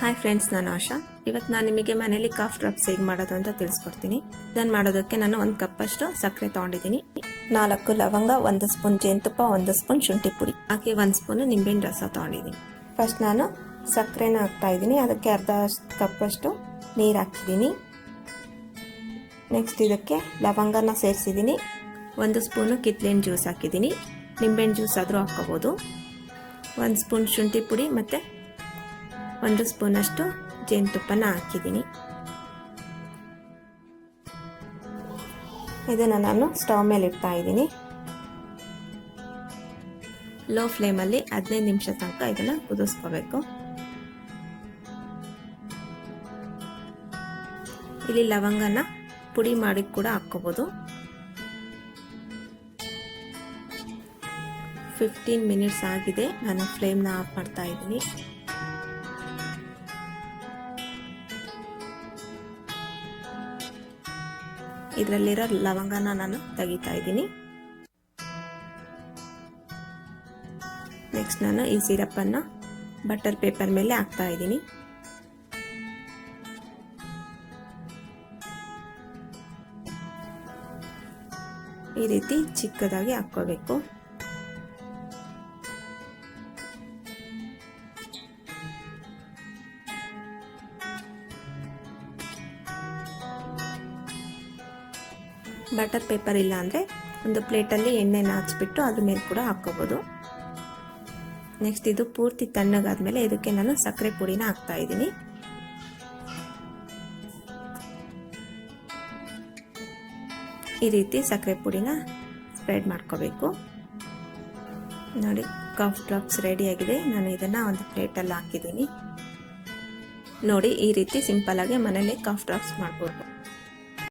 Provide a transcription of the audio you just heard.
Hi friends, ನಾನು ಆಶಾ. ಇವತ್ತು ನಾನು ನಿಮಗೆ ಮನೇಲಿ ಕಾಫ್ ಡ್ರಾಪ್ಸ್ ಹೇಗೆ ಮಾಡೋದು ಅಂತ ತಿಳಿಸ್ಕೊಡ್ತೀನಿ. ಇದನ್ನು ಮಾಡೋದಕ್ಕೆ ನಾನು 1 ಕಪ್ಪಷ್ಟು ಸಕ್ಕರೆ ತೊಗೊಂಡಿದ್ದೀನಿ, 4 ಲವಂಗ, 1 ಸ್ಪೂನ್ ಜೇನುತುಪ್ಪ, 1 ಸ್ಪೂನ್ ಶುಂಠಿ ಪುಡಿ ಹಾಕಿ 1 ಸ್ಪೂನ್ ನಿಂಬೆಹಣ್ಣು ರಸ ತೊಗೊಂಡಿದ್ದೀನಿ. ಫಸ್ಟ್ ನಾನು ಸಕ್ಕರೆನ ಹಾಕ್ತಾ ಇದ್ದೀನಿ. ಅದಕ್ಕೆ ಅರ್ಧ ಕಪ್ಪಷ್ಟು ನೀರು ಹಾಕಿದ್ದೀನಿ. ನೆಕ್ಸ್ಟ್ ಇದಕ್ಕೆ ಲವಂಗನ ಸೇರಿಸಿದ್ದೀನಿ. 1 ಸ್ಪೂನು ಕಿತ್ಲೆಹಣ್ಣು ಜ್ಯೂಸ್ ಹಾಕಿದ್ದೀನಿ. ನಿಂಬೆಹಣ್ಣು ಜ್ಯೂಸ್ ಆದರೂ ಹಾಕ್ಕೋಬೋದು. 1 ಸ್ಪೂನ್ ಶುಂಠಿ ಪುಡಿ ಮತ್ತು 1 ಸ್ಪೂನಷ್ಟು ಜೇನುತುಪ್ಪನ ಹಾಕಿದ್ದೀನಿ. ಇದನ್ನು ನಾನು ಸ್ಟವ್ ಮೇಲೆ ಇಡ್ತಾ ಇದ್ದೀನಿ. ಲೋ ಫ್ಲೇಮಲ್ಲಿ 15 ನಿಮಿಷ ತನಕ ಇದನ್ನು ಕುದಿಸ್ಕೋಬೇಕು. ಇಲ್ಲಿ ಲವಂಗನ ಪುಡಿ ಮಾಡಿ ಕೂಡ ಹಾಕ್ಕೋಬೋದು. 15 ಮಿನಿಟ್ಸ್ ಆಗಿದೆ. ನಾನು ಫ್ಲೇಮ್ನ ಆಫ್ ಮಾಡ್ತಾ ಇದ್ದೀನಿ. ಇದರಲ್ಲಿರೋ ಲವಂಗನ ನಾನು ತೆಗಿತಾ ಇದ್ದೀನಿ. ನೆಕ್ಸ್ಟ್ ನಾನು ಈ ಸಿರಪ್ಪನ್ನು ಬಟರ್ ಪೇಪರ್ ಮೇಲೆ ಹಾಕ್ತಾ ಇದ್ದೀನಿ. ಈ ರೀತಿ ಚಿಕ್ಕದಾಗಿ ಹಾಕ್ಕೋಬೇಕು. ಬಟರ್ ಪೇಪರ್ ಇಲ್ಲ ಅಂದರೆ ಒಂದು ಪ್ಲೇಟಲ್ಲಿ ಎಣ್ಣೆನ ಹಚ್ಬಿಟ್ಟು ಅದ್ರ ಮೇಲೆ ಕೂಡ ಹಾಕ್ಕೋಬೋದು. ನೆಕ್ಸ್ಟ್ ಇದು ಪೂರ್ತಿ ತಣ್ಣಗಾದ್ಮೇಲೆ ಇದಕ್ಕೆ ನಾನು ಸಕ್ಕರೆ ಪುಡಿನ ಹಾಕ್ತಾ ಇದ್ದೀನಿ. ಈ ರೀತಿ ಸಕ್ಕರೆ ಪುಡಿನ ಸ್ಪ್ರೆಡ್ ಮಾಡ್ಕೋಬೇಕು. ನೋಡಿ, ಕಾಫ್ ಡ್ರಾಪ್ಸ್ ರೆಡಿಯಾಗಿದೆ. ನಾನು ಇದನ್ನು ಒಂದು ಪ್ಲೇಟಲ್ಲಿ ಹಾಕಿದ್ದೀನಿ. ನೋಡಿ, ಈ ರೀತಿ ಸಿಂಪಲ್ಲಾಗಿ ಮನೇಲಿ ಕಾಫ್ ಡ್ರಾಪ್ಸ್ ಮಾಡ್ಬೋದು.